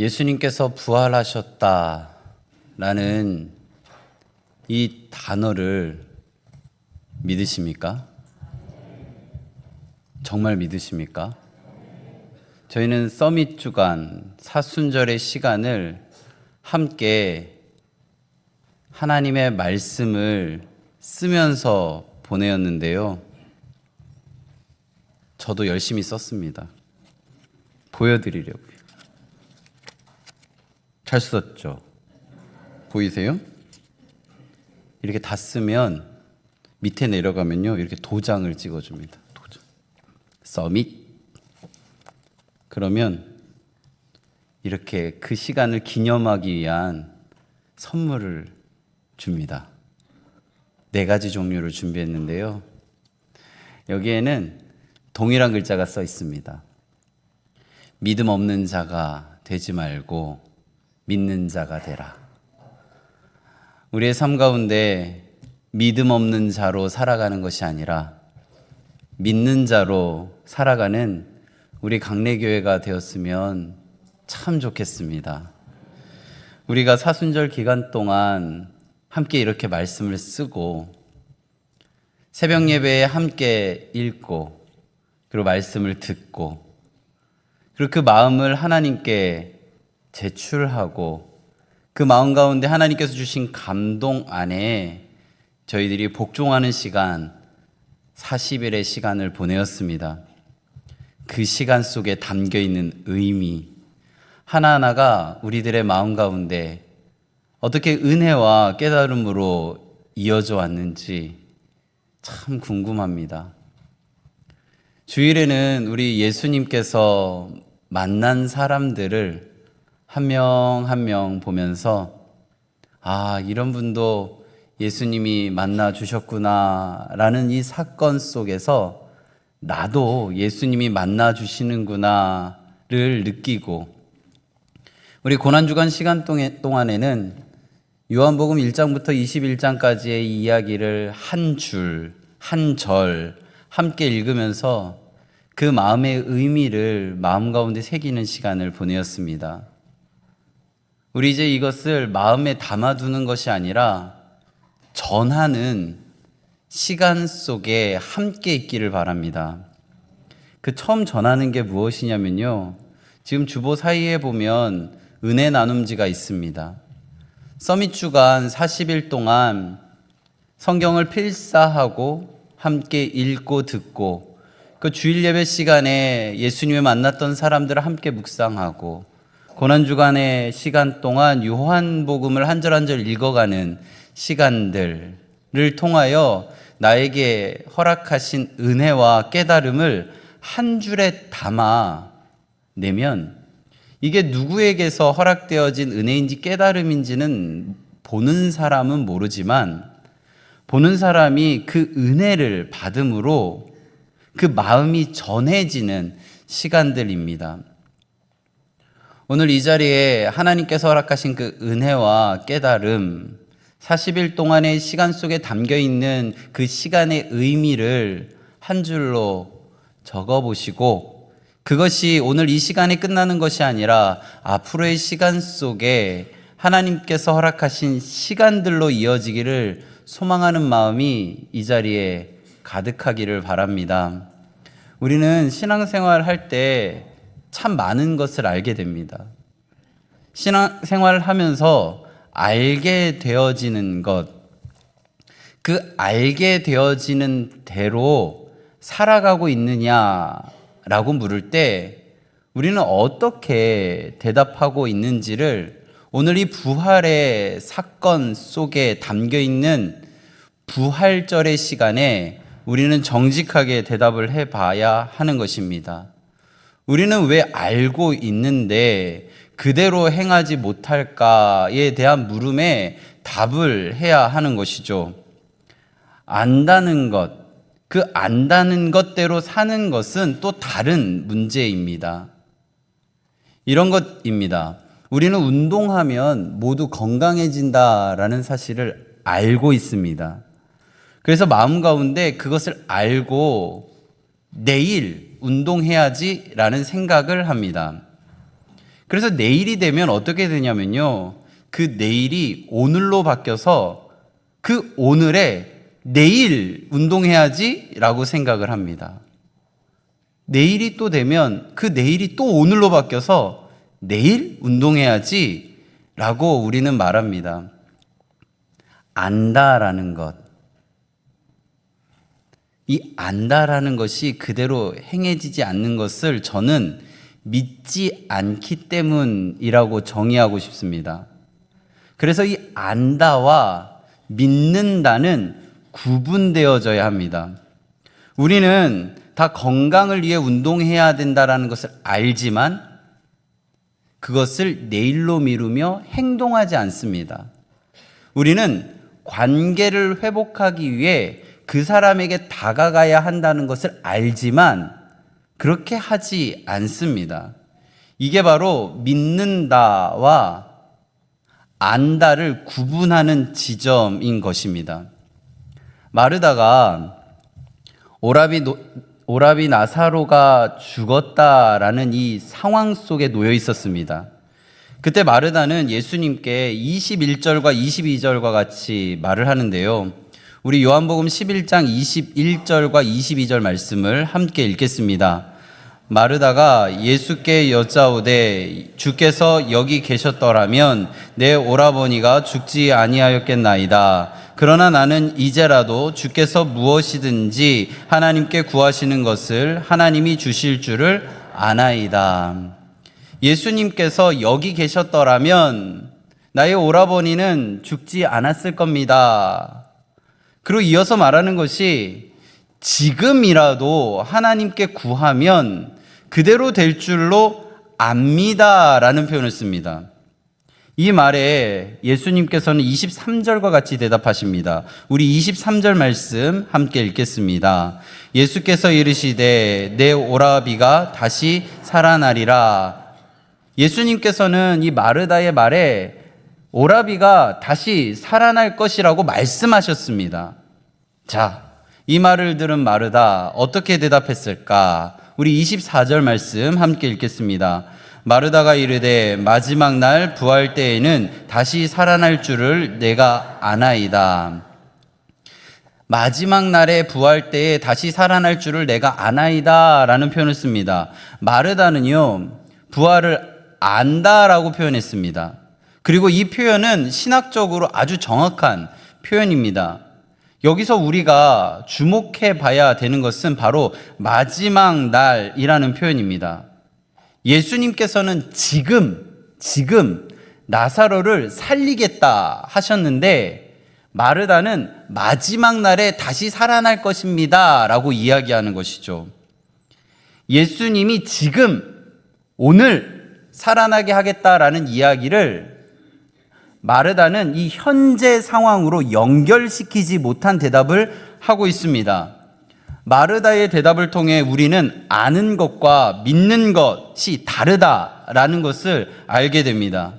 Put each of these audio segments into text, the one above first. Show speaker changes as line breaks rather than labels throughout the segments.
예수님께서 부활하셨다라는 이 단어를 믿으십니까? 정말 믿으십니까? 저희는 서밋 주간 사순절의 시간을 함께 하나님의 말씀을 쓰면서 보내었는데요. 저도 열심히 썼습니다. 보여드리려고요. 잘 썼죠? 보이세요? 이렇게 다 쓰면 밑에 내려가면요, 이렇게 도장을 찍어줍니다. 도장. 서밋. 그러면 이렇게 그 시간을 기념하기 위한 선물을 줍니다. 4가지 종류를 준비했는데요. 여기에는 동일한 글자가 써 있습니다. 믿음 없는 자가 되지 말고 믿는 자가 되라. 우리의 삶 가운데 믿음 없는 자로 살아가는 것이 아니라 믿는 자로 살아가는 우리 강례교회가 되었으면 참 좋겠습니다. 우리가 사순절 기간 동안 함께 이렇게 말씀을 쓰고 새벽 예배에 함께 읽고 그리고 말씀을 듣고 그리고 그 마음을 하나님께 제출하고 그 마음 가운데 하나님께서 주신 감동 안에 저희들이 복종하는 시간 40일의 시간을 보내었습니다. 그 시간 속에 담겨있는 의미 하나하나가 우리들의 마음 가운데 어떻게 은혜와 깨달음으로 이어져 왔는지 참 궁금합니다. 주일에는 우리 예수님께서 만난 사람들을 한 명 한 명 보면서 이런 분도 예수님이 만나 주셨구나 라는 이 사건 속에서 나도 예수님이 만나 주시는구나를 느끼고 우리 고난주간 시간 동안에는 요한복음 1장부터 21장까지의 이야기를 한 줄, 한 절 함께 읽으면서 그 마음의 의미를 마음 가운데 새기는 시간을 보내었습니다. 우리 이제 이것을 마음에 담아두는 것이 아니라 전하는 시간 속에 함께 있기를 바랍니다. 그 처음 전하는 게 무엇이냐면요. 지금 주보 사이에 보면 은혜 나눔지가 있습니다. 서밋 주간 40일 동안 성경을 필사하고 함께 읽고 듣고 그 주일 예배 시간에 예수님을 만났던 사람들을 함께 묵상하고 고난주간의 시간 동안 요한복음을 한 절 한 절 읽어가는 시간들을 통하여 나에게 허락하신 은혜와 깨달음을 한 줄에 담아 내면 이게 누구에게서 허락되어진 은혜인지 깨달음인지는 보는 사람은 모르지만 보는 사람이 그 은혜를 받음으로 그 마음이 전해지는 시간들입니다. 오늘 이 자리에 하나님께서 허락하신 그 은혜와 깨달음 40일 동안의 시간 속에 담겨있는 그 시간의 의미를 한 줄로 적어보시고 그것이 오늘 이 시간에 끝나는 것이 아니라 앞으로의 시간 속에 하나님께서 허락하신 시간들로 이어지기를 소망하는 마음이 이 자리에 가득하기를 바랍니다. 우리는 신앙생활 할 때 참 많은 것을 알게 됩니다. 신앙생활을 하면서 알게 되어지는 것, 그 알게 되어지는 대로 살아가고 있느냐라고 물을 때 우리는 어떻게 대답하고 있는지를 오늘 이 부활의 사건 속에 담겨있는 부활절의 시간에 우리는 정직하게 대답을 해봐야 하는 것입니다. 우리는 왜 알고 있는데 그대로 행하지 못할까에 대한 물음에 답을 해야 하는 것이죠. 안다는 것, 그 안다는 것대로 사는 것은 또 다른 문제입니다. 이런 것입니다. 우리는 운동하면 모두 건강해진다라는 사실을 알고 있습니다. 그래서 마음 가운데 그것을 알고 내일 운동해야지라는 생각을 합니다. 그래서 내일이 되면 어떻게 되냐면요, 그 내일이 오늘로 바뀌어서 그 오늘에 내일 운동해야지 라고 생각을 합니다. 내일이 또 되면 그 내일이 또 오늘로 바뀌어서 내일 운동해야지 라고 우리는 말합니다. 안다라는 것, 이 안다라는 것이 그대로 행해지지 않는 것을 저는 믿지 않기 때문이라고 정의하고 싶습니다. 그래서 이 안다와 믿는다는 구분되어져야 합니다. 우리는 다 건강을 위해 운동해야 된다는 것을 알지만 그것을 내일로 미루며 행동하지 않습니다. 우리는 관계를 회복하기 위해 그 사람에게 다가가야 한다는 것을 알지만 그렇게 하지 않습니다. 이게 바로 믿는다와 안다를 구분하는 지점인 것입니다. 마르다가 오라비 나사로가 죽었다라는 이 상황 속에 놓여 있었습니다. 그때 마르다는 예수님께 21절과 22절과 같이 말을 하는데요. 우리 요한복음 11장 21절과 22절 말씀을 함께 읽겠습니다. 마르다가 예수께 여짜오되 주께서 여기 계셨더라면 내 오라버니가 죽지 아니하였겠나이다. 그러나 나는 이제라도 주께서 무엇이든지 하나님께 구하시는 것을 하나님이 주실 줄을 아나이다. 예수님께서 여기 계셨더라면 나의 오라버니는 죽지 않았을 겁니다. 그리고 이어서 말하는 것이 지금이라도 하나님께 구하면 그대로 될 줄로 압니다라는 표현을 씁니다. 이 말에 예수님께서는 23절과 같이 대답하십니다. 우리 23절 말씀 함께 읽겠습니다. 예수께서 이르시되 내 오라비가 다시 살아나리라. 예수님께서는 이 마르다의 말에 오라비가 다시 살아날 것이라고 말씀하셨습니다. 자, 이 말을 들은 마르다 어떻게 대답했을까? 우리 24절 말씀 함께 읽겠습니다. 마르다가 이르되 마지막 날 부활 때에는 다시 살아날 줄을 내가 아나이다. 마지막 날에 부활 때에 다시 살아날 줄을 내가 아나이다 라는 표현을 씁니다. 마르다는요, 부활을 안다라고 표현했습니다. 그리고 이 표현은 신학적으로 아주 정확한 표현입니다. 여기서 우리가 주목해 봐야 되는 것은 바로 마지막 날이라는 표현입니다. 예수님께서는 지금 나사로를 살리겠다 하셨는데 마르다는 마지막 날에 다시 살아날 것입니다 라고 이야기하는 것이죠. 예수님이 지금 오늘 살아나게 하겠다라는 이야기를 마르다는 이 현재 상황으로 연결시키지 못한 대답을 하고 있습니다. 마르다의 대답을 통해 우리는 아는 것과 믿는 것이 다르다라는 것을 알게 됩니다.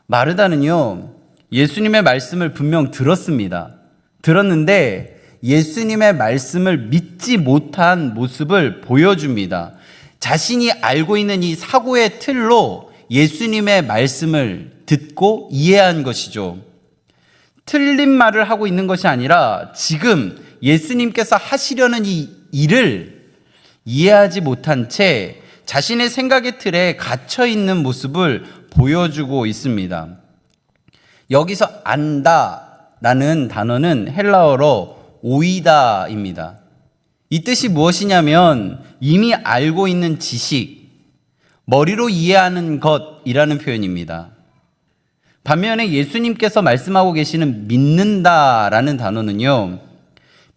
마르다는요, 예수님의 말씀을 분명 들었습니다. 들었는데 예수님의 말씀을 믿지 못한 모습을 보여줍니다. 자신이 알고 있는 이 사고의 틀로 예수님의 말씀을 듣고 이해한 것이죠. 틀린 말을 하고 있는 것이 아니라 지금 예수님께서 하시려는 이 일을 이해하지 못한 채 자신의 생각의 틀에 갇혀 있는 모습을 보여주고 있습니다. 여기서 안다라는 단어는 헬라어로 오이다입니다. 이 뜻이 무엇이냐면 이미 알고 있는 지식, 머리로 이해하는 것이라는 표현입니다. 반면에 예수님께서 말씀하고 계시는 믿는다라는 단어는요,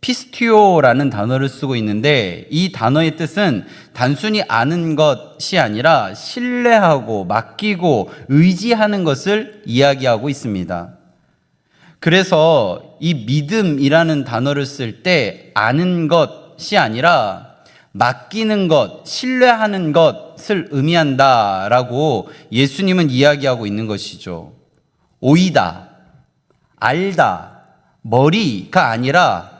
피스티오라는 단어를 쓰고 있는데 이 단어의 뜻은 단순히 아는 것이 아니라 신뢰하고 맡기고 의지하는 것을 이야기하고 있습니다. 그래서 이 믿음이라는 단어를 쓸 때 아는 것이 아니라 맡기는 것, 신뢰하는 것을 의미한다라고 예수님은 이야기하고 있는 것이죠. 오이다, 알다, 머리가 아니라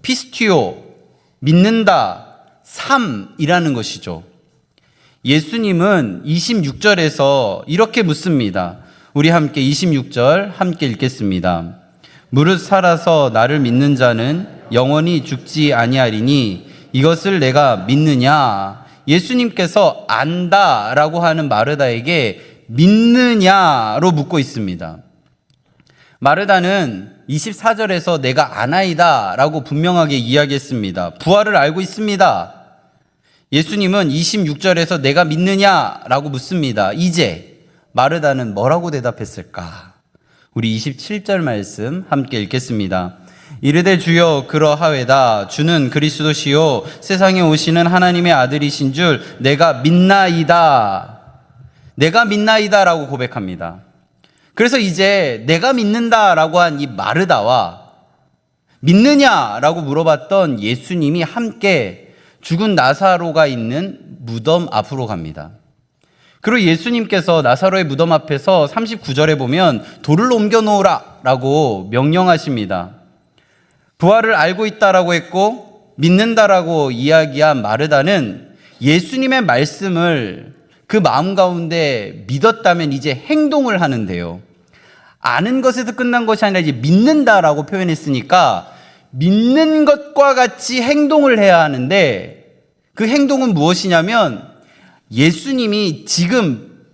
피스티오, 믿는다, 삶이라는 것이죠. 예수님은 26절에서 이렇게 묻습니다. 우리 함께 26절 함께 읽겠습니다. 무릇 살아서 나를 믿는 자는 영원히 죽지 아니하리니 이것을 내가 믿느냐? 예수님께서 안다라고 하는 마르다에게 믿느냐로 묻고 있습니다. 마르다는 24절에서 내가 아나이다 라고 분명하게 이야기했습니다. 부활을 알고 있습니다. 예수님은 26절에서 내가 믿느냐 라고 묻습니다. 이제 마르다는 뭐라고 대답했을까? 우리 27절 말씀 함께 읽겠습니다. 이르되 주여 그러하외다. 주는 그리스도시요 세상에 오시는 하나님의 아들이신 줄 내가 믿나이다. 내가 믿나이다 라고 고백합니다. 그래서 이제 내가 믿는다라고 한 이 마르다와 믿느냐라고 물어봤던 예수님이 함께 죽은 나사로가 있는 무덤 앞으로 갑니다. 그리고 예수님께서 나사로의 무덤 앞에서 39절에 보면 돌을 옮겨 놓으라 라고 명령하십니다. 부활을 알고 있다라고 했고 믿는다라고 이야기한 마르다는 예수님의 말씀을 그 마음 가운데 믿었다면 이제 행동을 하는데요. 아는 것에서 끝난 것이 아니라 이제 믿는다라고 표현했으니까 믿는 것과 같이 행동을 해야 하는데 그 행동은 무엇이냐면 예수님이 지금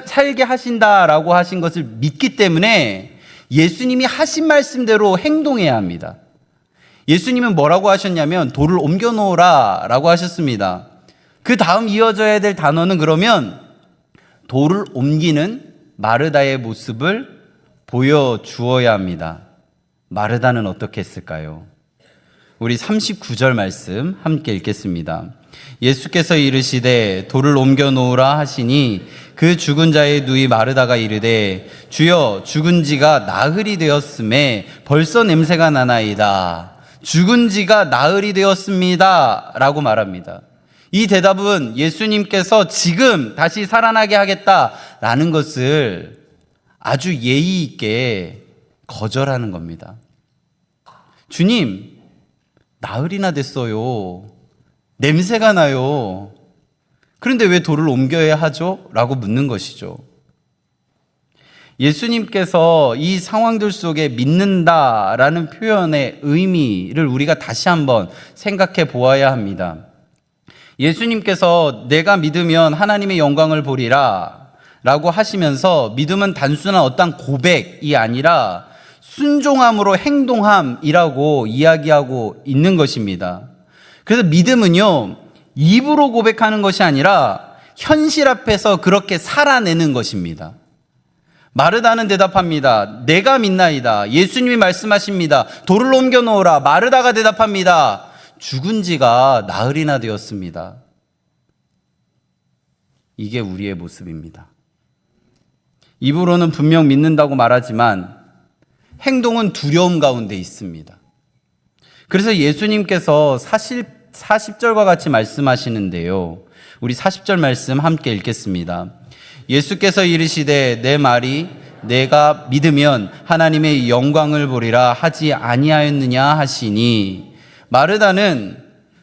살게 하신다라고 하신 것을 믿기 때문에 예수님이 하신 말씀대로 행동해야 합니다. 예수님은 뭐라고 하셨냐면 돌을 옮겨 놓으라 라고 하셨습니다. 그 다음 이어져야 될 단어는 그러면 돌을 옮기는 마르다의 모습을 보여주어야 합니다. 마르다는 어떻게 했을까요? 우리 39절 말씀 함께 읽겠습니다. 예수께서 이르시되 돌을 옮겨 놓으라 하시니 그 죽은 자의 누이 마르다가 이르되 주여 죽은 지가 나흘이 되었음에 벌써 냄새가 나나이다. 죽은 지가 나흘이 되었습니다 라고 말합니다. 이 대답은 예수님께서 지금 다시 살아나게 하겠다라는 것을 아주 예의 있게 거절하는 겁니다. 주님, 나흘이나 됐어요. 냄새가 나요. 그런데 왜 돌을 옮겨야 하죠? 라고 묻는 것이죠. 예수님께서 이 상황들 속에 믿는다라는 표현의 의미를 우리가 다시 한번 생각해 보아야 합니다. 예수님께서 내가 믿으면 하나님의 영광을 보리라 라고 하시면서 믿음은 단순한 어떤 고백이 아니라 순종함으로 행동함이라고 이야기하고 있는 것입니다. 그래서 믿음은요, 입으로 고백하는 것이 아니라 현실 앞에서 그렇게 살아내는 것입니다. 마르다는 대답합니다. 내가 믿나이다. 예수님이 말씀하십니다. 돌을 옮겨 놓으라. 마르다가 대답합니다. 죽은 지가 나흘이나 되었습니다. 이게 우리의 모습입니다. 입으로는 분명 믿는다고 말하지만 행동은 두려움 가운데 있습니다. 그래서 예수님께서 40절과 같이 말씀하시는데요. 우리 40절 말씀 함께 읽겠습니다. 예수께서 이르시되 내 말이 내가 믿으면 하나님의 영광을 보리라 하지 아니하였느냐 하시니 마르다는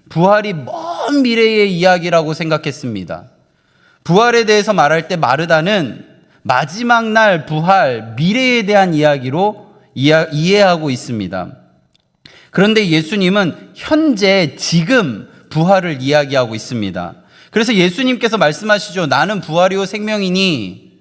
부활이 먼 미래의 이야기라고 생각했습니다. 부활에 대해서 말할 때 마르다는 마지막 날 부활, 미래에 대한 이야기로 이해하고 있습니다. 그런데 예수님은 현재 지금 부활을 이야기하고 있습니다. 그래서 예수님께서 말씀하시죠. 나는 부활이요 생명이니.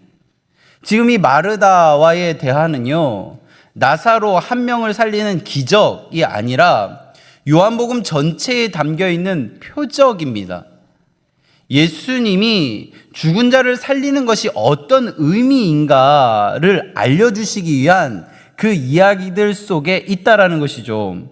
지금 이 마르다와의 대화는요, 나사로 한 명을 살리는 기적이 아니라 요한복음 전체에 담겨 있는 표적입니다. 예수님이 죽은 자를 살리는 것이 어떤 의미인가를 알려주시기 위한 그 이야기들 속에 있다라는 것이죠.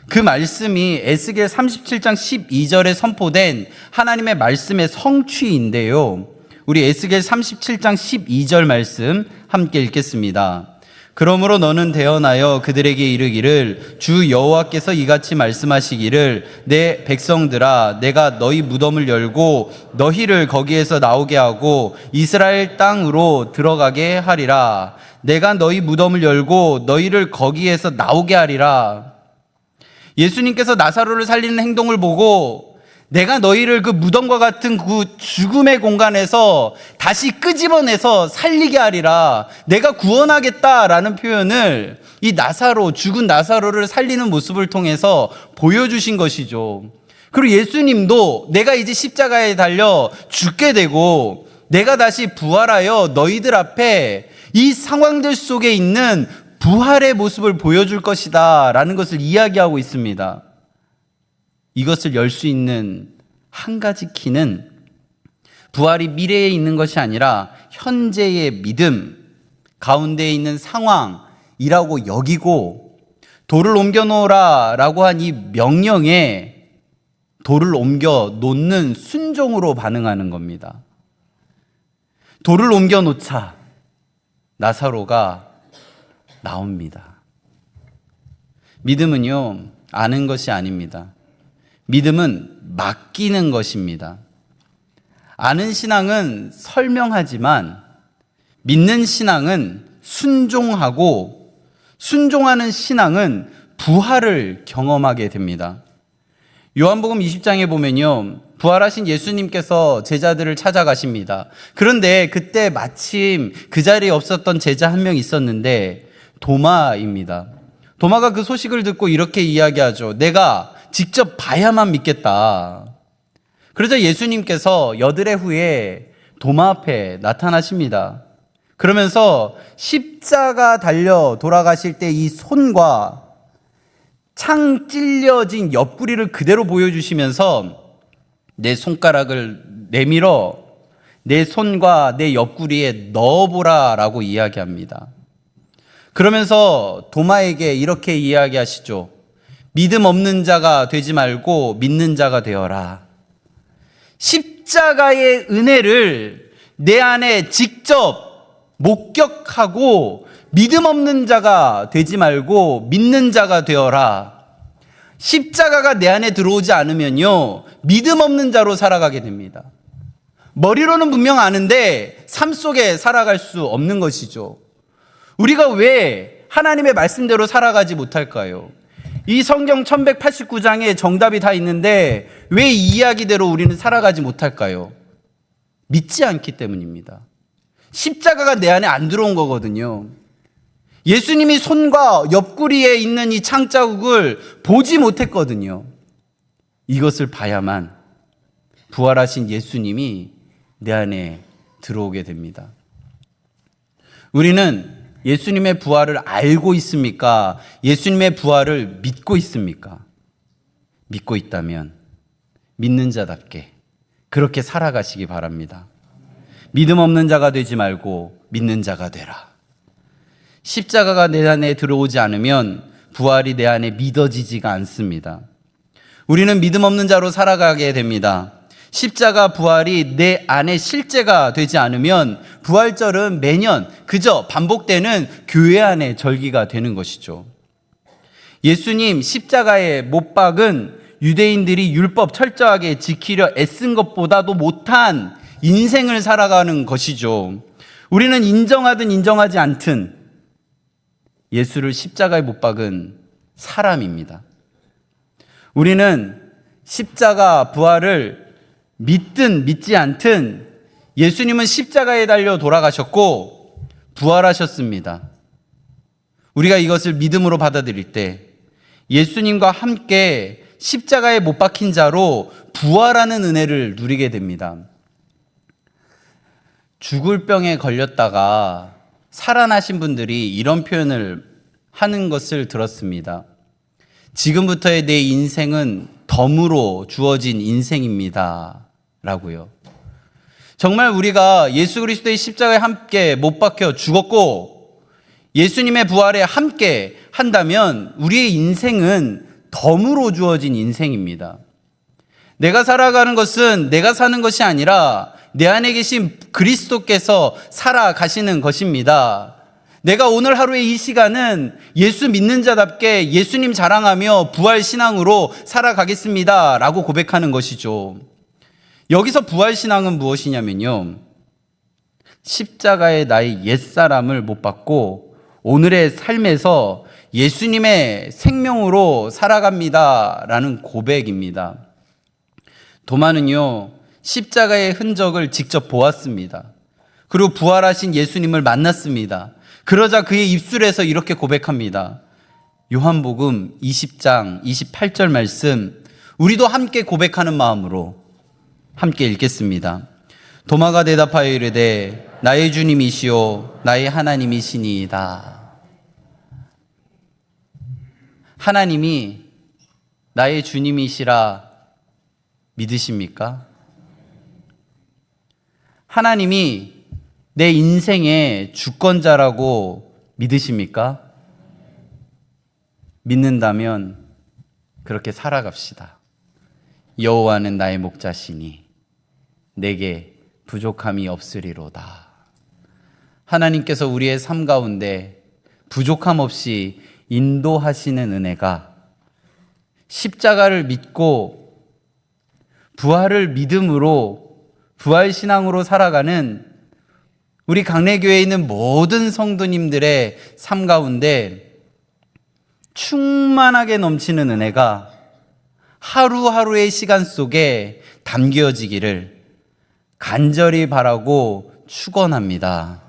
그 말씀이 에스겔 37장 12절에 선포된 하나님의 말씀의 성취인데요. 우리 에스겔 37장 12절 말씀 함께 읽겠습니다. 그러므로 너는 대언하여 그들에게 이르기를 주 여호와께서 이같이 말씀하시기를 내 백성들아 내가 너희 무덤을 열고 너희를 거기에서 나오게 하고 이스라엘 땅으로 들어가게 하리라. 내가 너희 무덤을 열고 너희를 거기에서 나오게 하리라. 예수님께서 나사로를 살리는 행동을 보고 내가 너희를 그 무덤과 같은 그 죽음의 공간에서 다시 끄집어내서 살리게 하리라. 내가 구원하겠다라는 표현을 이 나사로, 죽은 나사로를 살리는 모습을 통해서 보여주신 것이죠. 그리고 예수님도 내가 이제 십자가에 달려 죽게 되고 내가 다시 부활하여 너희들 앞에 이 상황들 속에 있는 부활의 모습을 보여줄 것이다 라는 것을 이야기하고 있습니다. 이것을 열 수 있는 한 가지 키는 부활이 미래에 있는 것이 아니라 현재의 믿음 가운데에 있는 상황이라고 여기고, 돌을 옮겨 놓으라 라고 한 이 명령에 돌을 옮겨 놓는 순종으로 반응하는 겁니다. 돌을 옮겨 놓자 나사로가 나옵니다. 믿음은요, 아는 것이 아닙니다. 믿음은 맡기는 것입니다. 아는 신앙은 설명하지만 믿는 신앙은 순종하고, 순종하는 신앙은 부활을 경험하게 됩니다. 요한복음 20장에 보면요, 부활하신 예수님께서 제자들을 찾아가십니다. 그런데 그때 마침 그 자리에 없었던 제자 한 명 있었는데 도마입니다. 도마가 그 소식을 듣고 이렇게 이야기하죠. 내가 직접 봐야만 믿겠다. 그러자 예수님께서 여드레 후에 도마 앞에 나타나십니다. 그러면서 십자가 달려 돌아가실 때 이 손과 창 찔려진 옆구리를 그대로 보여주시면서 내 손가락을 내밀어 내 손과 내 옆구리에 넣어보라 라고 이야기합니다. 그러면서 도마에게 이렇게 이야기하시죠. 믿음 없는 자가 되지 말고 믿는 자가 되어라. 십자가의 은혜를 내 안에 직접 목격하고 믿음 없는 자가 되지 말고 믿는 자가 되어라. 십자가가 내 안에 들어오지 않으면요, 믿음 없는 자로 살아가게 됩니다. 머리로는 분명 아는데 삶 속에 살아갈 수 없는 것이죠. 우리가 왜 하나님의 말씀대로 살아가지 못할까요? 이 성경 1189장에 정답이 다 있는데 왜 이 이야기대로 우리는 살아가지 못할까요? 믿지 않기 때문입니다. 십자가가 내 안에 안 들어온 거거든요. 예수님이 손과 옆구리에 있는 이 창자국을 보지 못했거든요. 이것을 봐야만 부활하신 예수님이 내 안에 들어오게 됩니다. 우리는 예수님의 부활을 알고 있습니까? 예수님의 부활을 믿고 있습니까? 믿고 있다면 믿는 자답게 그렇게 살아가시기 바랍니다. 믿음 없는 자가 되지 말고 믿는 자가 되라. 십자가가 내 안에 들어오지 않으면 부활이 내 안에 믿어지지가 않습니다. 우리는 믿음 없는 자로 살아가게 됩니다. 십자가 부활이 내 안에 실제가 되지 않으면 부활절은 매년 그저 반복되는 교회 안의 절기가 되는 것이죠. 예수님 십자가에 못 박은 유대인들이 율법 철저하게 지키려 애쓴 것보다도 못한 인생을 살아가는 것이죠. 우리는 인정하든 인정하지 않든 예수를 십자가에 못 박은 사람입니다. 우리는 십자가 부활을 믿든 믿지 않든 예수님은 십자가에 달려 돌아가셨고 부활하셨습니다. 우리가 이것을 믿음으로 받아들일 때 예수님과 함께 십자가에 못 박힌 자로 부활하는 은혜를 누리게 됩니다. 죽을 병에 걸렸다가 살아나신 분들이 이런 표현을 하는 것을 들었습니다. 지금부터의 내 인생은 덤으로 주어진 인생입니다 라고요. 정말 우리가 예수 그리스도의 십자가에 함께 못 박혀 죽었고 예수님의 부활에 함께 한다면 우리의 인생은 덤으로 주어진 인생입니다. 내가 살아가는 것은 내가 사는 것이 아니라 내 안에 계신 그리스도께서 살아가시는 것입니다. 내가 오늘 하루의 이 시간은 예수 믿는 자답게 예수님 자랑하며 부활 신앙으로 살아가겠습니다 라고 고백하는 것이죠. 여기서 부활 신앙은 무엇이냐면요, 십자가의 나의 옛사람을 못 박고 오늘의 삶에서 예수님의 생명으로 살아갑니다 라는 고백입니다. 도마는요, 십자가의 흔적을 직접 보았습니다. 그리고 부활하신 예수님을 만났습니다. 그러자 그의 입술에서 이렇게 고백합니다. 요한복음 20장 28절 말씀, 우리도 함께 고백하는 마음으로 함께 읽겠습니다. 도마가 대답하여 이르되 나의 주님이시오 나의 하나님이시니이다. 하나님이 나의 주님이시라 믿으십니까? 하나님이 내 인생의 주권자라고 믿으십니까? 믿는다면 그렇게 살아갑시다. 여호와는 나의 목자시니 내게 부족함이 없으리로다. 하나님께서 우리의 삶 가운데 부족함 없이 인도하시는 은혜가 십자가를 믿고 부활을 믿음으로 부활신앙으로 살아가는 우리 강례교회에 있는 모든 성도님들의 삶 가운데 충만하게 넘치는 은혜가 하루하루의 시간 속에 담겨지기를 간절히 바라고 축원합니다.